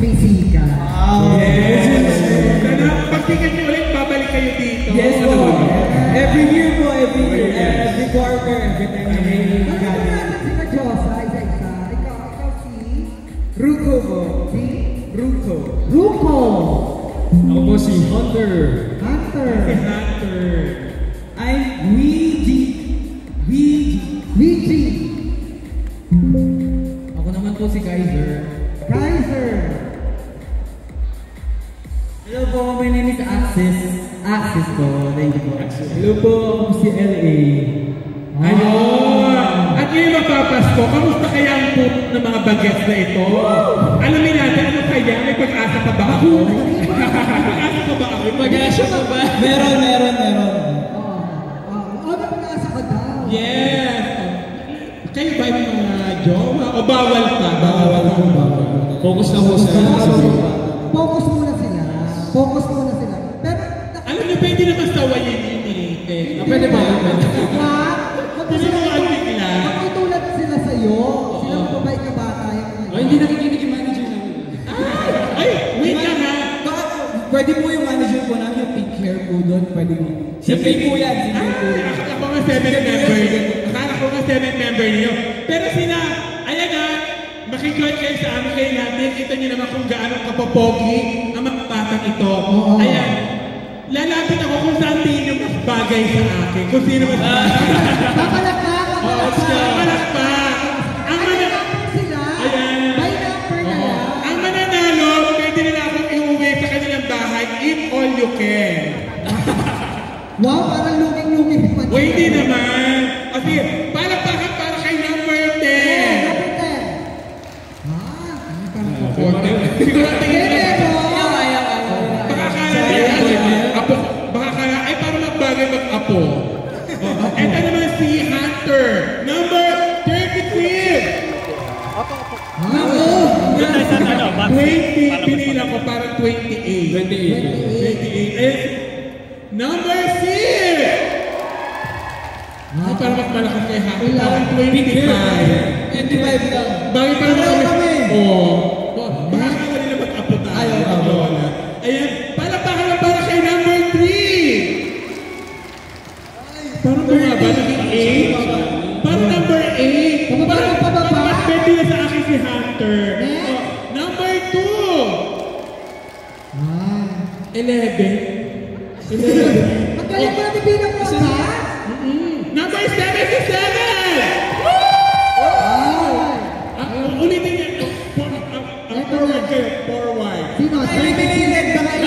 Bisika. Yes! Pagtigan niyo ulit, babalik kayo dito. Yes po. Every year po, every year. Every quarter, every time na may galing. Ano sila Diyosa? Isa-isa. Ikaw si? Ruko po. Si? Ruko. Ruko. Ako po si Hunter. Hunter. Si Hunter. I'm Luigi. Luigi. Ako naman po si Kaiser. Kaiser. Hello po, my name is Axis. Axis po, thank you po. Hello po, ako si LA. Ayun! At ngayon magpapasko, kamusta kaya ang poop ng mga bagets na ito? Alamin natin, ano kaya? May pag-asa pa ba ako? Pag-asa pa ba ako? Pag-asa pa ba? Meron. May pag-asa ka daw. Yes! Kayo ba yung mga jowa? O bawal pa? Bawal. Focus na po sa Focus muna sila. Pero, Alam niyo, pwede naman sawayin yun eh. Pwede ba? Pwede mo ang bigla. magtutulad sila sa'yo. Sila ang babae ka bata. Hindi nakikinig yung manager namin. Ay, wait lang ha. Pwede po yung manager po namin, yung pink hair po doon. Pwede po. Simple po yan, simple po. Ako nga 7 member. Akala ko nga 7 member niyo. Pero ayan na, makikinig kayo sa amin kayo natin. Kita niyo naman kung gaano kapopogi ang mga batang ito. Ayan. Lalapit ako kung saan tingin yung mas bagay sa akin. Kung sino mas bagay. Kapalakpak. Kapalakpak. Sila. Ayan. By number na lang. Ang mananalo, pwede nila akong iuwi sa kanilang bahay if all you can. Wow, parang lunging-lunging pa. Wait, hindi naman. Kasi, palakpakan para kay number 10. Number 10. Siguro ang tingin nila. Baka kaya, ay para magbagay mag-apo. Ito naman si Hunter. Number 33. 20, pinila ko para 28. 28. And number 6. Para mas malakas kay Hunter. Parang 25. 25 lang. Bagay para kami. Baka kaya nila mag-apo tayo. Ayan. Palakpakan lang para kay number 3. Parang bumaba. Naging 8. Parang number 8. Parang mas pwede na sa akin si Hunter. Number 2. 11. Magaling mo na bilang mo, ha? Number 77. Ulitin niya. Forward kayo. Forward. Sino? Palakpakan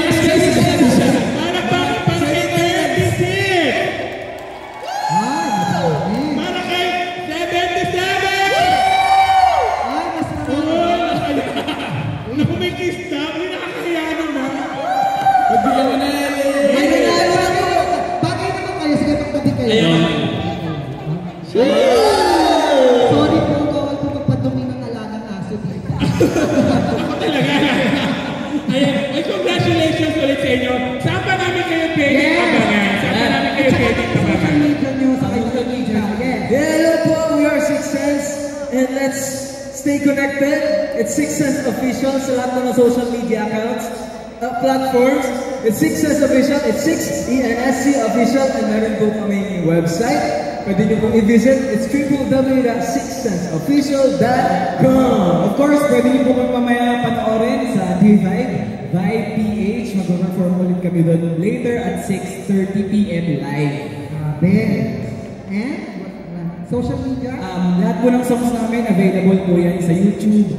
para kay 36. Para kay 77. Naku, may kiss-stop. Hindi nakakaya naman. Pagbigyan mo na yan. Bagay naman kayo. Sige, magtabi kayo. Ayun. Sorry po, bawal po magpadumi ng alagang aso dito. Ako talaga. Ayan. Ay, congratulations ulit sa inyo. Saan pa namin kayo pwedeng abangan? Saan pa namin kayo pwedeng Social abangan? media nyo sa social media. Yes. Hello po, we are Six Sense and let's stay connected. It's Six Sense Official sa lahat ng social media accounts, platforms. It's Six Sense Official, it's 6ENSC Official, and meron po kami website. Pwede nyo pong i-visit, it's www.sixsenseofficial.com. Of course, pwede nyo po mamaya panoorin sa D5, Vibe PH. Mag-perform ulit kami doon later at 6:30 PM live. And social media? Lahat po ng songs namin available po yan sa YouTube,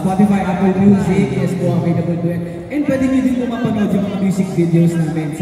Spotify, Apple Music, yes po, available po yan. And pwede nyo din po mapanood yung mga music videos namin sa